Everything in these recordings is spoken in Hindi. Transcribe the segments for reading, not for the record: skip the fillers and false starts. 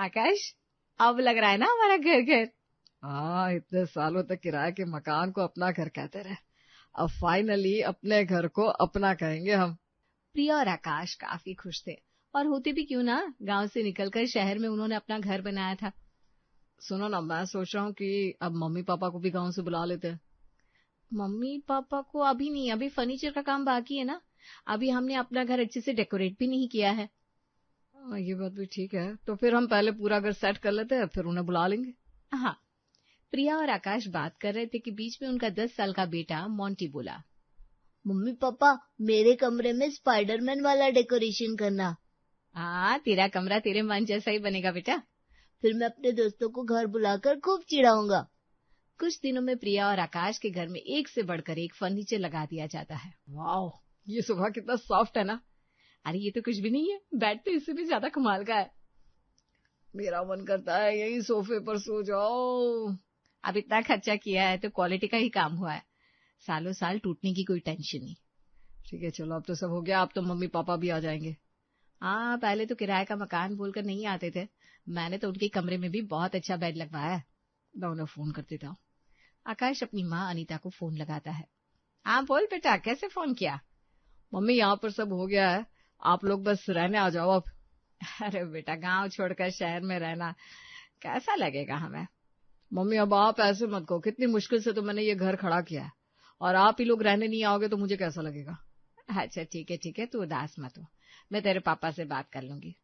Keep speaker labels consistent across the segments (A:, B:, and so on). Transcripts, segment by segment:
A: आकाश, अब लग रहा है ना हमारा घर घर।
B: हाँ, इतने सालों तक किराए के मकान को अपना घर कहते रहे, अब फाइनली अपने घर को अपना कहेंगे हम।
A: प्रिया और आकाश काफी खुश थे, और होते भी क्यों ना, गांव से निकलकर शहर में उन्होंने अपना घर बनाया था।
B: सुनो ना, मैं सोच रहा हूँ कि अब मम्मी पापा को भी गांव से बुला लेते हैं।
A: मम्मी पापा को अभी नहीं, अभी फर्नीचर का काम बाकी है ना, अभी हमने अपना घर अच्छे से डेकोरेट भी नहीं किया है।
B: ये बात भी ठीक है, तो फिर हम पहले पूरा घर सेट कर लेते हैं, फिर उन्हें बुला लेंगे।
A: हाँ, प्रिया और आकाश बात कर रहे थे कि बीच में उनका 10 साल का बेटा मोंटी बोला,
C: मम्मी पापा, मेरे कमरे में स्पाइडरमैन वाला डेकोरेशन करना।
A: हाँ, तेरा कमरा तेरे मन जैसा ही बनेगा बेटा।
C: फिर मैं अपने दोस्तों को घर बुलाकर खूब चिढ़ाऊंगा।
A: कुछ दिनों में प्रिया और आकाश के घर में एक से बढ़कर एक फर्नीचर लगा दिया जाता है।
B: वाह, ये सोफा कितना सॉफ्ट है ना।
A: अरे ये तो कुछ भी नहीं है, बेड तो इससे भी ज्यादा कमाल का है।
B: मेरा मन करता है यही सोफे पर सो जाओ।
A: अब इतना खर्चा किया है तो क्वालिटी का ही काम हुआ है, सालों साल टूटने की कोई टेंशन नहीं।
B: ठीक है, चलो अब तो सब हो गया, अब तो मम्मी पापा भी आ जाएंगे।
A: हाँ, पहले तो किराए का मकान बोलकर नहीं आते थे, मैंने तो उनके कमरे में भी बहुत अच्छा बेड लगवाया है।
B: मैं उन्हें फोन कर देता हूँ।
A: आकाश अपनी माँ अनीता को फोन लगाता है। हाँ बोल बेटा, कैसे फोन किया?
B: मम्मी, यहाँ पर सब हो गया है, आप लोग बस रहने आ जाओ अब।
A: अरे बेटा, गांव छोड़कर शहर में रहना कैसा लगेगा हमें?
B: मम्मी, अब आप ऐसे मत कहो, कितनी मुश्किल से तो मैंने ये घर खड़ा किया है, और आप ही लोग रहने नहीं आओगे तो मुझे कैसा लगेगा।
A: अच्छा ठीक है, तू उदास मत हो, मैं तेरे पापा से बात कर लूंगी।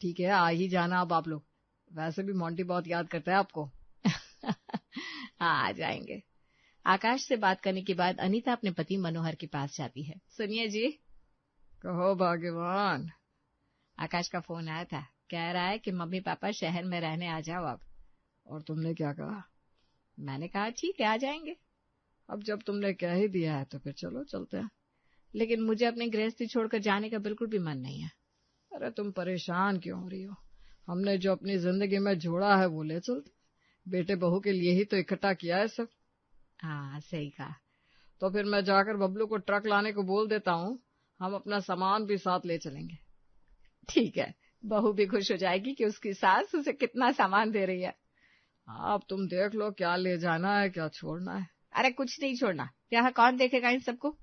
B: ठीक है, आ ही जाना अब आप लोग, वैसे भी मोंटी बहुत याद करता है आपको।
A: हाँ, आ जाएंगे। आकाश से बात करने के बाद अनीता अपने पति मनोहर के पास जाती है। सुनिए जी।
B: कहो भाग्यवान।
A: आकाश का फोन आया था, कह रहा है कि मम्मी पापा शहर में रहने आ जाओ अब।
B: और तुमने क्या कहा?
A: मैंने कहा ठीक है, आ जाएंगे।
B: अब जब तुमने कह ही दिया है तो फिर चलो चलते हैं।
A: लेकिन मुझे अपनी गृहस्थी छोड़कर जाने का बिल्कुल भी मन नहीं है।
B: अरे तुम परेशान क्यों हो रही हो, हमने जो अपनी जिंदगी में जोड़ा है वो ले चलते, बेटे बहू के लिए ही तो इकट्ठा किया है सब।
A: हाँ, सही कहा।
B: तो फिर मैं जाकर बबलू को ट्रक लाने को बोल देता हूँ, हम अपना सामान भी साथ ले चलेंगे।
A: ठीक है, बहू भी खुश हो जाएगी कि उसकी सास उसे कितना सामान दे रही है।
B: हाँ, अब तुम देख लो क्या ले जाना है क्या छोड़ना है।
A: अरे कुछ नहीं छोड़ना, यहाँ कौन देखेगा इन सबको।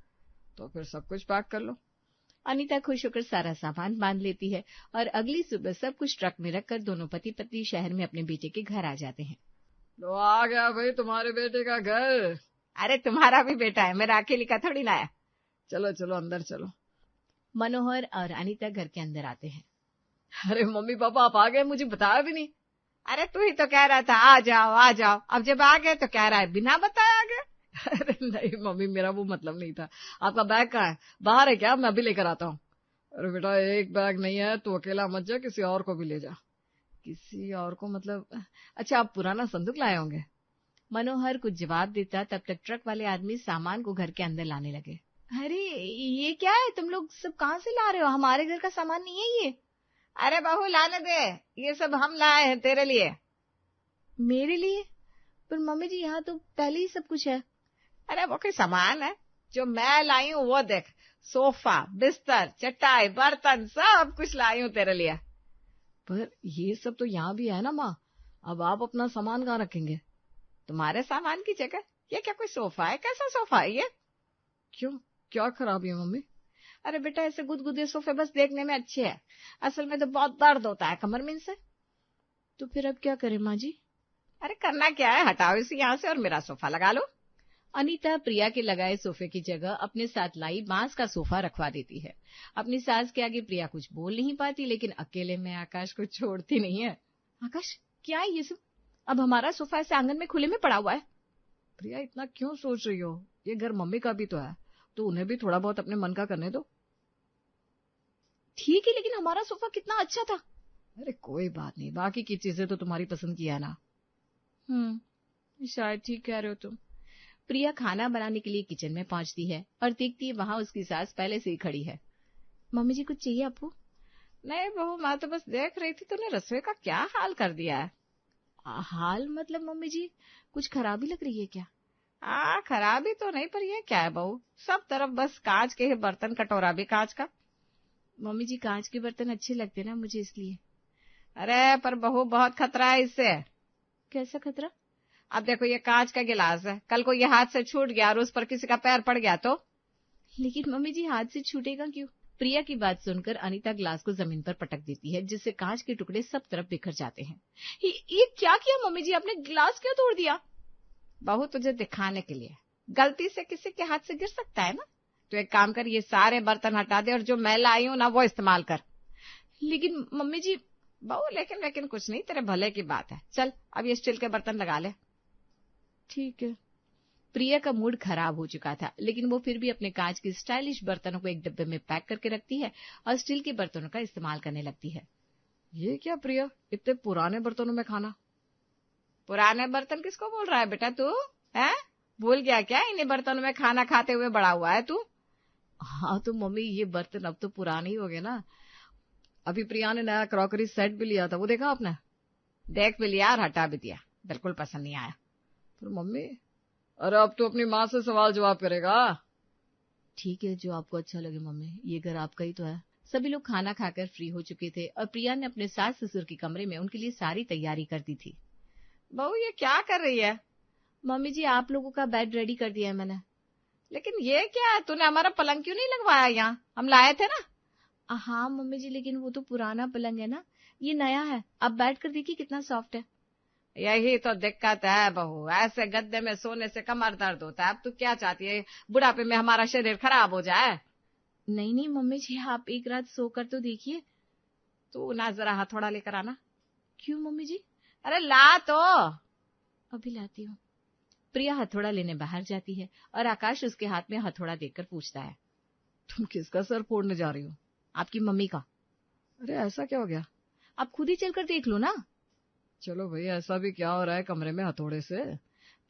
B: तो फिर सब कुछ पैक कर लो।
A: अनीता खुश होकर सारा सामान बांध लेती है, और अगली सुबह सब कुछ ट्रक में रखकर दोनों पति पत्नी शहर में अपने बेटे के घर आ जाते हैं।
B: लो, आ गया भाई तुम्हारे बेटे का घर।
A: अरे तुम्हारा भी बेटा है, मेरा अकेली का थोड़ी ना है।
B: चलो चलो अंदर चलो।
A: मनोहर और अनीता घर के अंदर आते हैं।
B: अरे मम्मी पापा आप आ गए, मुझे बताया भी नहीं।
A: अरे तू ही तो कह रहा था आ जाओ आ जाओ, अब जब आ गए तो कह रहा है बिना बताए आ गए।
B: अरे नहीं मम्मी, मेरा वो मतलब नहीं था। आपका बैग कहाँ है, बाहर है क्या? मैं अभी लेकर आता हूँ। अरे बेटा, एक बैग नहीं है, तू अकेला मत जा, किसी और को भी ले जा। किसी और को मतलब? अच्छा, आप पुराना संदूक लाए होंगे।
A: मनोहर कुछ जवाब देता तब तक ट्रक वाले आदमी सामान को घर के अंदर लाने लगे। अरे ये क्या है, तुम लोग सब कहाँ से ला रहे हो? हमारे घर का सामान नहीं है ये। अरे बहू लाने दे, ये सब हम लाए हैं तेरे लिए। मेरे लिए? पर मम्मी जी यहाँ तो पहले ही सब कुछ है। अरे वो कोई सामान है, जो मैं लाई हूँ वो देख, सोफा बिस्तर चटाई बर्तन सब कुछ लाई हूँ तेरे लिए।
B: पर ये सब तो यहाँ भी है ना माँ, अब आप अपना सामान कहाँ रखेंगे?
A: तुम्हारे सामान की जगह? ये क्या कोई सोफा है? कैसा सोफा है ये?
B: क्यों, क्या खराबी है मम्मी?
A: अरे बेटा, ऐसे गुदगुदे सोफे बस देखने में अच्छे हैं, असल में तो बहुत दर्द होता है कमर में इनसे।
B: तो फिर अब क्या करें माँ जी?
A: अरे करना क्या है, हटाओ इसे यहाँ से और मेरा सोफा लगा लो। अनीता प्रिया के लगाए सोफे की जगह अपने साथ लाई बांस का सोफा रखवा देती है। अपनी सास के आगे प्रिया कुछ बोल नहीं पाती, लेकिन अकेले में आकाश को छोड़ती नहीं है। आकाश, क्या है ये सब? अब हमारा सोफा ऐसे आंगन में खुले में पड़ा हुआ है।
B: प्रिया, इतना क्यों सोच रही हो? ये घर मम्मी का भी तो है, तो उन्हें भी थोड़ा बहुत अपने मन का करने दो।
A: ठीक है, लेकिन हमारा सोफा कितना अच्छा था।
B: अरे कोई बात नहीं, बाकी की चीजें तो तुम्हारी पसंद की है ना।
A: शायद ठीक कह रहे हो तुम। प्रिया खाना बनाने के लिए किचन में पहुंचती है और देखती है वहां उसकी सास पहले से ही खड़ी है। मम्मी जी कुछ चाहिए आपको? नहीं बहू, मैं तो बस देख रही थी तूने रसोई का क्या हाल कर दिया है। हाल मतलब मम्मी जी, कुछ खराबी लग रही है क्या? खराबी तो नहीं, पर ये क्या है बहू, सब तरफ बस कांच के बर्तन, कटोरा भी कांच का। मम्मी जी कांच के बर्तन अच्छे लगते ना मुझे, इसलिए। अरे पर बहू बहुत खतरा है इससे।
C: कैसा खतरा?
A: अब देखो ये कांच का गिलास है, कल को ये हाथ से छूट गया और उस पर किसी का पैर पड़ गया तो?
C: लेकिन मम्मी जी हाथ से छूटेगा क्यों?
A: प्रिया की बात सुनकर अनीता ग्लास को जमीन पर पटक देती है, जिससे कांच के टुकड़े सब तरफ बिखर जाते हैं।
C: ये क्या किया मम्मी जी, आपने गिलास क्यों तोड़ दिया?
A: बहू तुझे दिखाने के लिए, गलती से किसी के हाथ से गिर सकता है ना। तो एक काम कर, ये सारे बर्तन हटा दे और जो मैं लाई हूं ना वो इस्तेमाल कर।
C: लेकिन मम्मी जी।
A: बहू लेकिन कुछ नहीं, तेरे भले की बात है। चल अब ये स्टील के बर्तन लगा ले।
C: ठीक है।
A: प्रिया का मूड खराब हो चुका था, लेकिन वो फिर भी अपने कांच के स्टाइलिश बर्तनों को एक डब्बे में पैक करके रखती है और स्टील के बर्तनों का इस्तेमाल करने लगती है।
B: ये क्या प्रिया, इतने पुराने बर्तनों में खाना?
A: पुराने बर्तन किसको बोल रहा है बेटा तू? है भूल गया क्या इन्हीं बर्तनों में खाना खाते हुए बड़ा हुआ है तू?
B: हाँ तो मम्मी ये बर्तन अब तो पुराने ही हो गए ना। अभी प्रिया ने नया क्रॉकरी सेट भी लिया था, वो देखा आपने?
A: देख भी लिया और हटा भी दिया, बिल्कुल पसंद नहीं आया।
B: पर मम्मी, अरे अब तो अपनी माँ से सवाल जवाब करेगा।
C: ठीक है, जो आपको अच्छा लगे मम्मी, ये घर आपका ही तो है।
A: सभी लोग खाना खाकर फ्री हो चुके थे और प्रिया ने अपने सास ससुर के कमरे में उनके लिए सारी तैयारी कर दी थी। बहू ये क्या कर रही है?
C: मम्मी जी आप लोगों का बेड रेडी कर दिया है मैंने।
A: लेकिन ये क्या है, तूने हमारा पलंग क्यों नहीं लगवाया यहाँ? हम लाए थे ना।
C: हाँ मम्मी जी, लेकिन वो तो पुराना पलंग है ना, ये नया है। आप बैठ कर देखिए कितना सॉफ्ट है।
A: यही तो दिक्कत है बहू, ऐसे गद्दे में सोने से कमर दर्द होता है। अब तू क्या चाहती है, बुढ़ापे में हमारा शरीर खराब हो जाए?
C: नहीं मम्मी जी, आप एक रात सोकर तो देखिए।
A: तू ना जरा हथौड़ा लेकर आना।
C: क्यों मम्मी जी?
A: अरे ला तो।
C: अभी लाती हूँ।
A: प्रिया हथौड़ा लेने बाहर जाती है और आकाश उसके हाथ में हथौड़ा देखकर पूछता है,
B: तुम किसका सर फोड़ने जा रही हो?
A: आपकी मम्मी का।
B: अरे ऐसा क्या हो गया?
C: आप खुद ही चलकर देख लो ना।
B: चलो भाई, ऐसा भी क्या हो रहा है कमरे में हथौड़े से?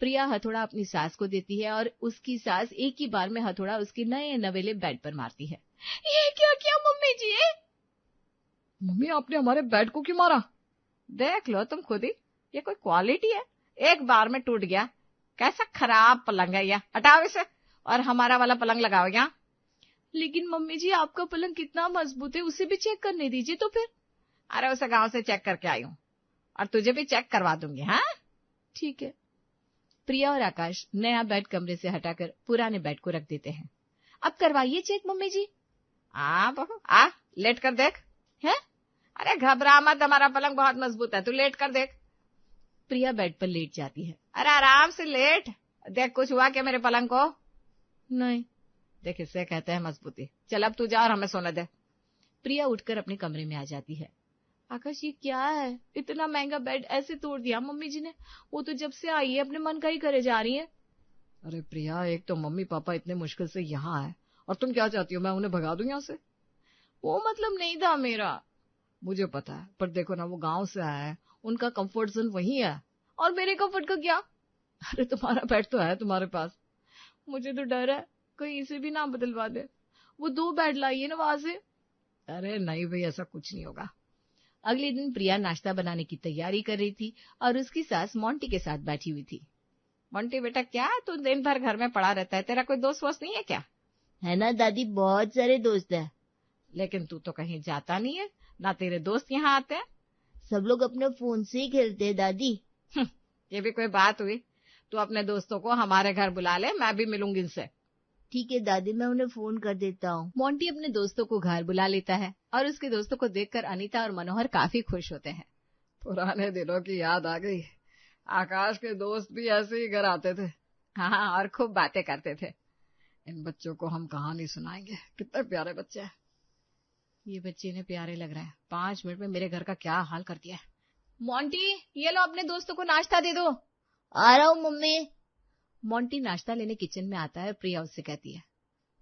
A: प्रिया हथौड़ा अपनी सास को देती है और उसकी सास एक ही बार में हथौड़ा उसके नए नवेले बेड पर मारती है।
C: ये क्या किया मम्मी जी?
B: मम्मी आपने हमारे बेड को क्यों मारा?
A: देख लो तुम खुद ही, ये कोई क्वालिटी है? एक बार में टूट गया। कैसा खराब पलंग है यह, हटाओ इसे और हमारा वाला पलंग लगाओ यहाँ।
C: लेकिन मम्मी जी आपका पलंग कितना मजबूत है, उसे भी चेक करने दीजिए तो फिर।
A: अरे उसे गांव से चेक करके आई हूँ और तुझे भी चेक करवा दूंगी। हाँ
C: ठीक है।
A: प्रिया और आकाश नया बेड कमरे से हटाकर पुराने बेड को रख देते हैं।
C: अब करवाइए चेक मम्मी जी।
A: बहू आ, लेट कर देख।
C: है?
A: अरे घबरा मत, हमारा पलंग बहुत मजबूत है, तू लेट कर देख। प्रिया बेड पर लेट जाती है। अरे आराम से लेट देख, कुछ हुआ क्या मेरे पलंग को?
C: नहीं।
A: देख इससे कहते हैं मजबूती। चल अब तू जा और हमें सोने दे। प्रिया उठकर अपने कमरे में आ जाती है।
C: आकाश ये क्या है, इतना महंगा बेड ऐसे तोड़ दिया मम्मी जी ने। वो तो जब से आई है अपने मन का ही करे जा रही है।
B: अरे प्रिया, एक तो मम्मी पापा इतने मुश्किल से यहाँ आए और तुम क्या चाहती हो मैं उन्हें भगा दूं यहाँ से?
C: वो मतलब नहीं था मेरा।
B: मुझे पता है, पर देखो ना वो गांव से आया है, उनका कंफर्ट जोन वही है।
C: और मेरे कंफर्ट का क्या?
B: अरे तुम्हारा बेड तो है तुम्हारे पास।
C: मुझे तो डर है कहीं इसे भी ना बदलवा दे। वो 2 बेड लाई है ना वहां से।
B: अरे नहीं भाई, ऐसा कुछ नहीं होगा।
A: अगले दिन प्रिया नाश्ता बनाने की तैयारी कर रही थी और उसकी सास मोंटी के साथ बैठी हुई थी। मोंटी बेटा क्या तू दिन भर घर में पड़ा रहता है, तेरा कोई दोस्त वोस्त नहीं है क्या?
C: है ना दादी, बहुत सारे दोस्त हैं।
A: लेकिन तू तो कहीं जाता नहीं है, ना तेरे दोस्त यहाँ आते हैं।
C: सब लोग अपने फोन से ही खेलते हैं दादी।
A: ये भी कोई बात हुई? तू अपने दोस्तों को हमारे घर बुला ले, मैं भी मिलूंगी इनसे।
C: ठीक है दादी, मैं उन्हें फोन कर देता हूँ।
A: मोंटी अपने दोस्तों को घर बुला लेता है और उसके दोस्तों को देखकर अनीता और मनोहर काफी खुश होते हैं।
B: पुराने दिनों की याद आ गई। आकाश के दोस्त भी ऐसे ही घर आते थे।
A: हाँ, और खूब बातें करते थे।
B: इन बच्चों को हम कहानी सुनाएंगे, कितने प्यारे बच्चे हैं।
A: ये बच्चे इन्हें प्यारे लग रहे हैं। 5 मिनट में मेरे घर का क्या हाल कर दिया है। मोंटी ये लो अपने दोस्तों को नाश्ता दे दो।
C: आ रहा हूँ मम्मी।
A: मोंटी नाश्ता लेने किचन में आता है। प्रिया उससे कहती है,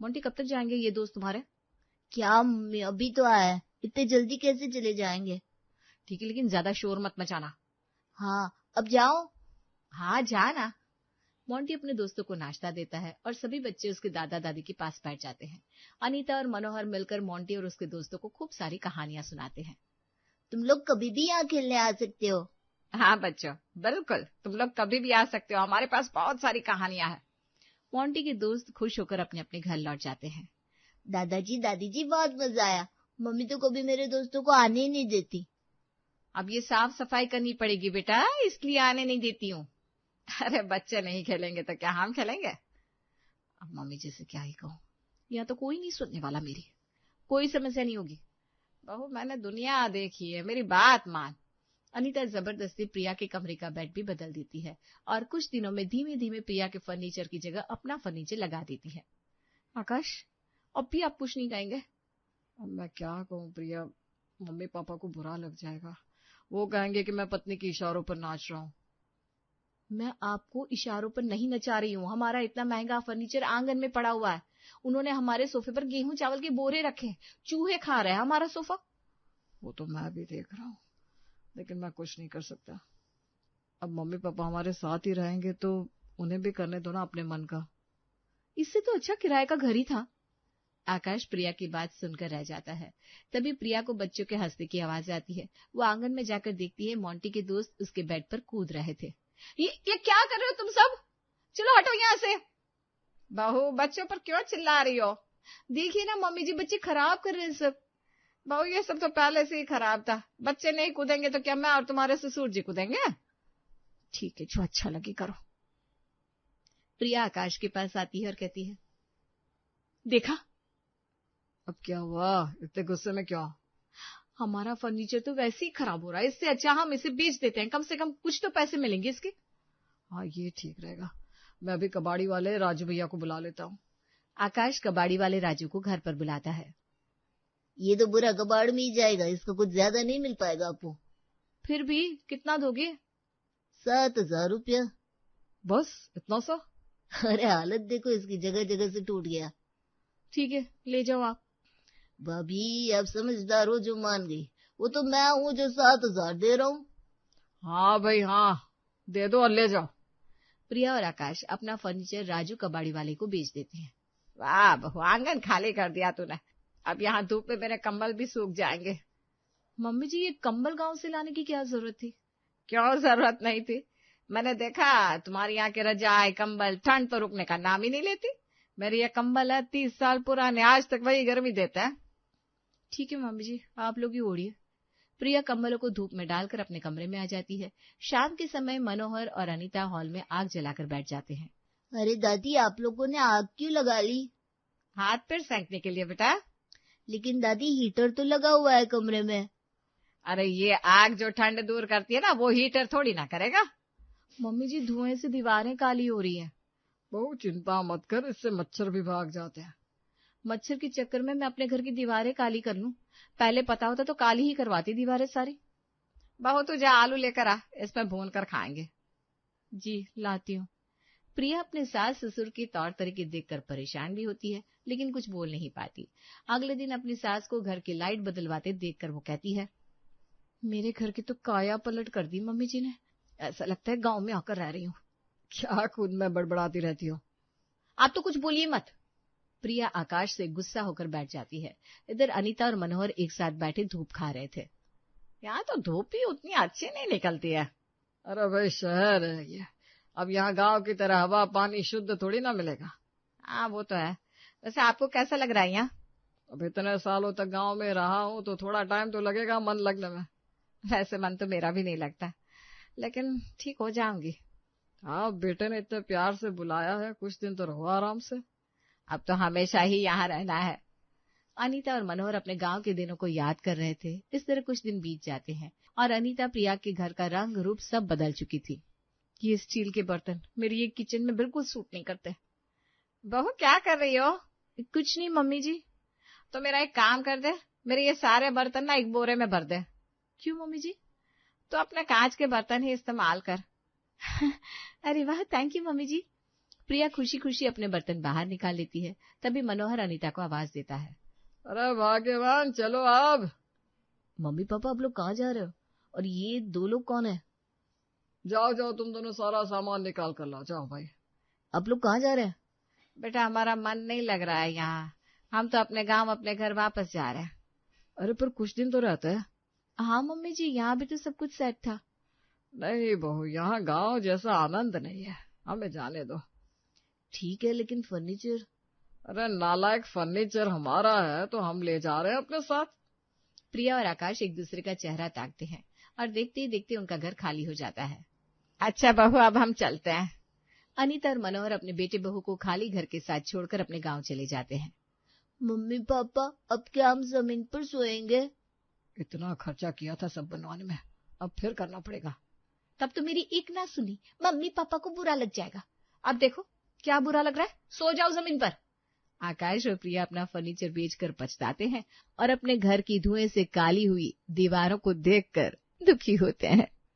A: मोंटी कब तक जाएंगे ये दोस्त तुम्हारे?
C: क्या मम्मी, अभी तो आया है, इतने जल्दी कैसे चले जाएंगे?
A: ठीक है, लेकिन ज्यादा शोर मत मचाना।
C: हाँ अब जाओ।
A: हाँ जाना। मोंटी अपने दोस्तों को नाश्ता देता है और सभी बच्चे उसके दादा दादी के पास बैठ जाते हैं। अनीता और मनोहर मिलकर मोंटी और उसके दोस्तों को खूब सारी कहानियां सुनाते हैं।
C: तुम लोग कभी भी यहाँ खेलने आ सकते हो।
A: हाँ बच्चों, बिल्कुल, तुम लोग कभी भी आ सकते हो, हमारे पास बहुत सारी कहानियां हैं। मोंटी के दोस्त खुश होकर अपने अपने घर लौट जाते हैं।
C: दादाजी दादी जी बहुत मजा आया। मम्मी तो कभी मेरे दोस्तों को आने ही नहीं देती।
A: अब ये साफ सफाई करनी पड़ेगी बेटा, इसलिए आने नहीं देती हूँ। अरे बच्चे नहीं खेलेंगे तो क्या हम खेलेंगे? अब मम्मी जी से क्या ही कहूँ, यहाँ तो कोई नहीं सुनने वाला मेरी, कोई समस्या नहीं होगी। बहू मैंने दुनिया देखी है, मेरी बात मान। अनीता जबरदस्ती प्रिया के कमरे का बेड भी बदल देती है और कुछ दिनों में धीमे धीमे प्रिया के फर्नीचर की जगह अपना फर्नीचर लगा देती है। आकाश, अब भी आप कुछ नहीं कहेंगे?
B: अब मैं क्या कहूँ प्रिया, मम्मी पापा को बुरा लग जाएगा, वो कहेंगे कि मैं पत्नी के इशारों पर नाच रहा हूँ।
C: मैं आपको इशारों पर नहीं नचा रही हूँ, हमारा इतना महंगा फर्नीचर आंगन में पड़ा हुआ है। उन्होंने हमारे सोफे पर गेहूं चावल के बोरे रखे, चूहे खा रहे हैं हमारा सोफा।
B: वो तो मैं भी देख रहा हूँ, लेकिन मैं कुछ नहीं कर सकता। अब मम्मी पापा हमारे साथ ही रहेंगे तो उन्हें भी करने दो ना अपने मन का।
C: इससे तो अच्छा किराए का घर ही था।
A: आकाश प्रिया की बात सुनकर रह जाता है। तभी प्रिया को बच्चों के हंसने की आवाज आती है। वो आंगन में जाकर देखती है मोंटी के दोस्त उसके बेड पर कूद रहे थे।
C: ये क्या कर रहे हो तुम सब? चलो हटो यहाँ से।
A: बहू बच्चों पर क्यों चिल्ला रही हो?
C: देखिए ना मम्मी जी, बच्चे खराब कर रहे हैं सब।
A: बहू ये सब तो पहले से ही खराब था, बच्चे नहीं कूदेंगे तो क्या मैं और तुम्हारे ससुर जी कूदेंगे?
C: ठीक है, जो अच्छा लगे करो।
A: प्रिया आकाश के पास आती है और कहती है,
C: देखा
B: अब क्या हुआ, इतने गुस्से में क्यों?
C: हमारा फर्नीचर तो वैसे ही खराब हो रहा है, इससे अच्छा हम इसे बेच देते हैं, कम से कम कुछ तो पैसे मिलेंगे इसके।
B: हाँ ये ठीक रहेगा, मैं अभी कबाड़ी वाले राजू भैया को बुला लेता हूँ।
A: आकाश कबाड़ी वाले राजू को घर पर बुलाता है।
D: ये तो पूरा कबाड़ में ही जाएगा, इसका कुछ ज्यादा नहीं मिल पाएगा आपको।
C: फिर भी कितना दोगे?
D: 7,000 रुपया।
B: बस इतना सा?
D: अरे हालत देखो इसकी, जगह जगह से टूट गया।
C: ठीक है, ले जाओ आप।
D: भाभी आप समझदार हो जो मान गई, वो तो मैं हूँ जो 7,000 दे रहा हूँ।
B: हाँ भाई हाँ, दे दो और ले जाओ।
A: प्रिया और आकाश अपना फर्नीचर राजू कबाड़ी वाले को बेच देते हैं। वाह बहू, आंगन खाली कर दिया तूने, अब यहाँ धूप में मेरे कंबल भी सूख जाएंगे।
C: मम्मी जी, ये कंबल गांव से लाने की क्या जरूरत थी?
A: क्यों जरूरत नहीं थी? मैंने देखा तुम्हारी यहाँ के रजाई कंबल ठंड तो रुकने का नाम ही नहीं लेती। मेरी ये कंबल है 30 साल पुराने, आज तक वही गर्मी देता है।
C: ठीक है मम्मी जी, आप लोग ही ओढ़िए।
A: प्रिया कंबलों को धूप में डालकर अपने कमरे में आ जाती है। शाम के समय मनोहर और अनीता हॉल में आग जलाकर बैठ जाते हैं।
D: अरे दादी, आप लोगों ने आग क्यों लगा ली?
A: हाथ पैर सेंकने के लिए बेटा।
D: लेकिन दादी हीटर तो लगा हुआ है कमरे में।
A: अरे ये आग जो ठंड दूर करती है ना, वो हीटर थोड़ी ना करेगा।
C: मम्मी जी, धुएं से दीवारें काली हो रही हैं।
B: बहुत चिंता मत कर, इससे मच्छर भी भाग जाते हैं।
C: मच्छर के चक्कर में मैं अपने घर की दीवारें काली कर लूं? पहले पता होता तो काली ही करवाती दीवारें सारी।
A: बहू तुझे आलू लेकर आ, इसमें भून कर खाएंगे।
C: जी लाती हूँ।
A: प्रिया अपने सास ससुर के तौर तरीके देखकर परेशान भी होती है, लेकिन कुछ बोल नहीं पाती। अगले दिन अपनी सास को घर की लाइट बदलवाते देखकर वो कहती है,
C: मेरे घर की तो काया पलट कर दी मम्मी जी ने, ऐसा लगता है गांव में आकर रह रही हूँ।
B: क्या खुद में बड़बड़ाती रहती हो?
A: आप तो कुछ बोलिए मत। प्रिया आकाश से गुस्सा होकर बैठ जाती है। इधर अनीता और मनोहर एक साथ बैठे धूप खा रहे थे। यहाँ तो धूप ही उतनी अच्छी नहीं निकलती है।
B: अरे भाई शहर है ये, अब यहाँ गांव की तरह हवा पानी शुद्ध थोड़ी ना मिलेगा।
A: हाँ वो तो है। वैसे आपको कैसा लग रहा है यहाँ?
B: अब इतने सालों तक गांव में रहा हूँ तो थोड़ा टाइम तो लगेगा मन लगने में।
A: वैसे मन तो मेरा भी नहीं लगता, लेकिन ठीक हो जाऊंगी।
B: हाँ, बेटे ने इतने प्यार से बुलाया है, कुछ दिन तो रहो आराम से।
A: अब तो हमेशा ही यहाँ रहना है। अनीता और मनोहर अपने गांव के दिनों को याद कर रहे थे। इस तरह कुछ दिन बीत जाते हैं और अनीता प्रिया के घर का रंग रूप सब बदल चुकी थी।
C: ये स्टील के बर्तन मेरी ये किचन में बिल्कुल सूट नहीं करते।
A: बहू क्या कर रही हो?
C: कुछ नहीं मम्मी जी।
A: तो मेरा एक काम कर दे, मेरे ये सारे बर्तन ना एक बोरे में भर दे।
C: क्यों मम्मी जी?
A: तो अपने कांच के बर्तन ही इस्तेमाल कर।
C: अरे वाह, थैंक यू मम्मी जी। प्रिया खुशी खुशी अपने बर्तन बाहर निकाल लेती है। तभी मनोहर अनीता को आवाज देता है,
B: अरे भाग्यवान, चलो अब।
D: मम्मी पापा आप लोग कहाँ जा रहे हो? और ये 2 लोग कौन है?
B: जाओ जाओ, तुम दोनों सारा सामान निकाल कर लाओ, जाओ भाई।
D: आप लोग कहाँ जा रहे हैं?
A: बेटा हमारा मन नहीं लग रहा है यहाँ, हम तो अपने गांव अपने घर वापस जा रहे हैं।
B: अरे पर कुछ दिन तो रहते हैं।
C: हाँ मम्मी जी, यहाँ भी तो सब कुछ सेट था।
B: नहीं बहू, यहाँ गांव जैसा आनंद नहीं है, हमें जाने दो।
D: ठीक है, लेकिन फर्नीचर?
B: अरे नालायक, फर्नीचर हमारा है तो हम ले जा रहे हैं अपने साथ।
A: प्रिया और आकाश एक दूसरे का चेहरा ताकते हैं। और देखते ही देखते उनका घर खाली हो जाता है। अच्छा बहू, अब हम चलते हैं। अनीता और मनोहर अपने बेटे बहू को खाली घर के साथ छोड़कर अपने गांव चले जाते हैं।
D: मम्मी पापा, अब क्या हम जमीन पर सोएंगे?
B: इतना खर्चा किया था सब बनवाने में, अब फिर करना पड़ेगा।
A: तब तो मेरी एक ना सुनी, मम्मी पापा को बुरा लग जाएगा। अब देखो क्या बुरा लग रहा है, सो जाओ जमीन पर। आकाश और प्रिया अपना फर्नीचर बेचकर पछताते हैं और अपने घर की धुएं से काली हुई दीवारों को देखकर दुखी होते हैं।